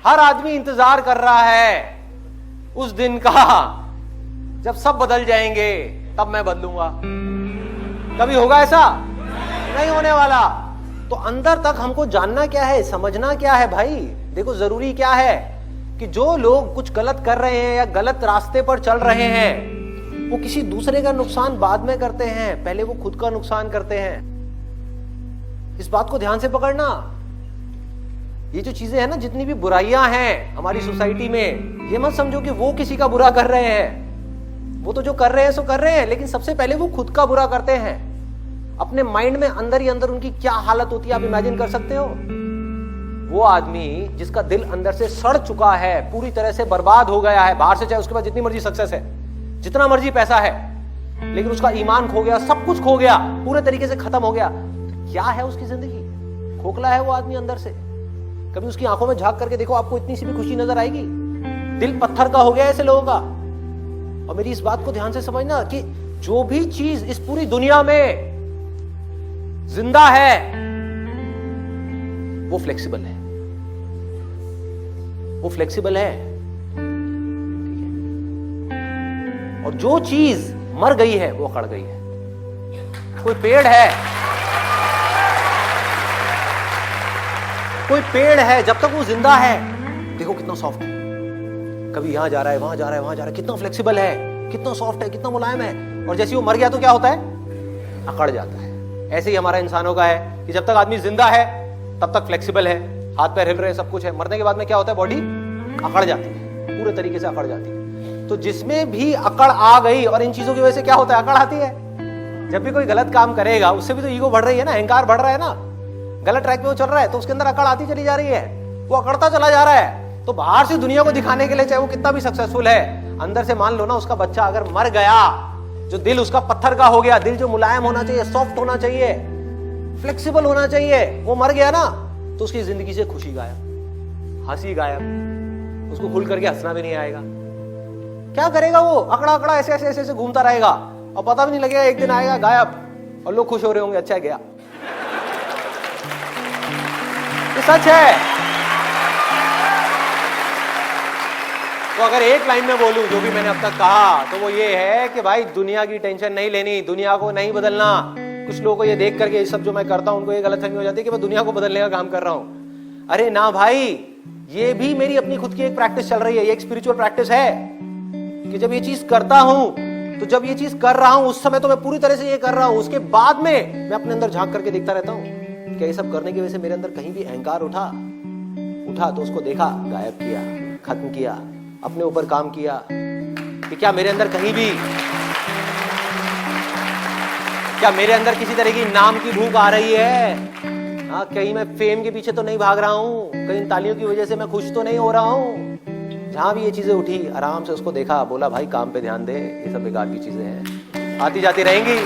हर आदमी इंतजार कर रहा है उस दिन का जब सब बदल जाएंगे, तब मैं बदलूंगा। कभी होगा ऐसा? नहीं होने वाला। तो अंदर तक हमको जानना क्या है, समझना क्या है भाई। देखो जरूरी क्या है कि जो लोग कुछ गलत कर रहे हैं या गलत रास्ते पर चल रहे हैं, वो किसी दूसरे का नुकसान बाद में करते हैं, पहले वो खुद का नुकसान करते हैं। इस बात को ध्यान से पकड़ना। ये जो चीजें हैं ना, जितनी भी बुराइयां हैं हमारी सोसाइटी में, ये मत समझो कि वो किसी का बुरा कर रहे हैं। वो तो जो कर रहे हैं सो कर रहे हैं, लेकिन सबसे पहले वो खुद का बुरा करते हैं। अपने माइंड में अंदर ही अंदर उनकी क्या हालत होती है आप इमेजिन कर सकते हो। वो आदमी जिसका दिल अंदर से सड़ चुका है, पूरी तरह से बर्बाद हो गया है, बाहर से चाहे उसके पास जितनी मर्जी सक्सेस है, जितना मर्जी पैसा है, लेकिन उसका ईमान खो गया, सब कुछ खो गया, पूरे तरीके से खत्म हो गया। तो क्या है उसकी जिंदगी? खोखला है वो आदमी अंदर से। कभी उसकी आंखों में झांक करके देखो, आपको इतनी सी भी खुशी नजर आएगी? दिल पत्थर का हो गया ऐसे लोगों का। और मेरी इस बात को ध्यान से समझना कि जो भी चीज इस पूरी दुनिया में जिंदा है वो फ्लेक्सिबल है, वो फ्लेक्सिबल है। और जो चीज मर गई है वो अकड़ गई है। कोई पेड़ है, कोई पेड़ है, जब तक वो जिंदा है देखो कितना सॉफ्ट है, कभी यहां जा रहा है, वहां जा रहा है, वहां जा रहा है, कितना फ्लेक्सिबल है, कितना सॉफ्ट है, कितना मुलायम है। और जैसे वो मर गया तो क्या होता है? अकड़ जाता है। ऐसे ही हमारा इंसानों का है कि जब तक आदमी जिंदा है तब तक फ्लेक्सिबल है, हाथ पैर हिल रहे हैं, सब कुछ है। मरने के बाद में क्या होता है? बॉडी अकड़ जाती है, पूरे तरीके से अकड़ जाती है। तो जिसमें भी अकड़ आ गई, और इन चीजों की वजह से क्या होता है? अकड़ आती है। जब भी कोई गलत काम करेगा उससे भी तो ईगो बढ़ रही है ना, अहंकार बढ़ रहा है ना, गलत ट्रैक पे वो चल रहा है, तो उसके अंदर अकड़ आती चली जा रही है, वो अकड़ता चला जा रहा है। तो बाहर से दुनिया को दिखाने के लिए चाहे वो कितना भी सक्सेसफुल है, अंदर से मान लो ना उसका बच्चा अगर मर गया, जो दिल उसका पत्थर का हो गया, दिल जो मुलायम होना चाहिए, सॉफ्ट होना चाहिए, फ्लेक्सिबल होना चाहिए, वो मर गया ना, तो उसकी जिंदगी से खुशी गायब, हंसी गायब, उसको खुल करके हंसना भी नहीं आएगा। क्या करेगा वो? अकड़ा अकड़ा ऐसे ऐसे ऐसे घूमता रहेगा और पता भी नहीं लगेगा, एक दिन आएगा गायब और लोग खुश हो रहे होंगे, अच्छा गया। ये सच है। तो अगर एक लाइन में बोलूं जो भी मैंने अब तक कहा, तो वो ये है कि भाई दुनिया की टेंशन नहीं लेनी, दुनिया को नहीं बदलना। कुछ लोगों को ये देख करके ये सब जो मैं करता हूं उनको ये गलतफहमी हो जाती है कि मैं दुनिया को बदलने का काम कर रहा हूं। अरे ना भाई, ये भी मेरी अपनी खुद की एक प्रैक्टिस चल रही है, ये एक स्पिरिचुअल प्रैक्टिस है कि जब ये चीज करता हूं, तो जब ये चीज कर रहा हूं उस समय तो मैं पूरी तरह से ये कर रहा हूं, उसके बाद में मैं अपने अंदर झांक करके देखता रहता हूं क्या ये सब करने की वजह से मेरे अंदर कहीं भी अहंकार उठा तो उसको देखा, गायब किया, खत्म किया, अपने ऊपर काम किया कि क्या मेरे अंदर कहीं भी, क्या मेरे अंदर किसी तरह की नाम की भूख आ रही है? हाँ, कहीं मैं फेम के पीछे तो नहीं भाग रहा हूं, कहीं तालियों की वजह से मैं खुश तो नहीं हो रहा हूं। जहां भी ये चीजें उठी, आराम से उसको देखा, बोला भाई काम पे ध्यान दे, ये सब बेकार की चीजें हैं, आती जाती रहेंगी।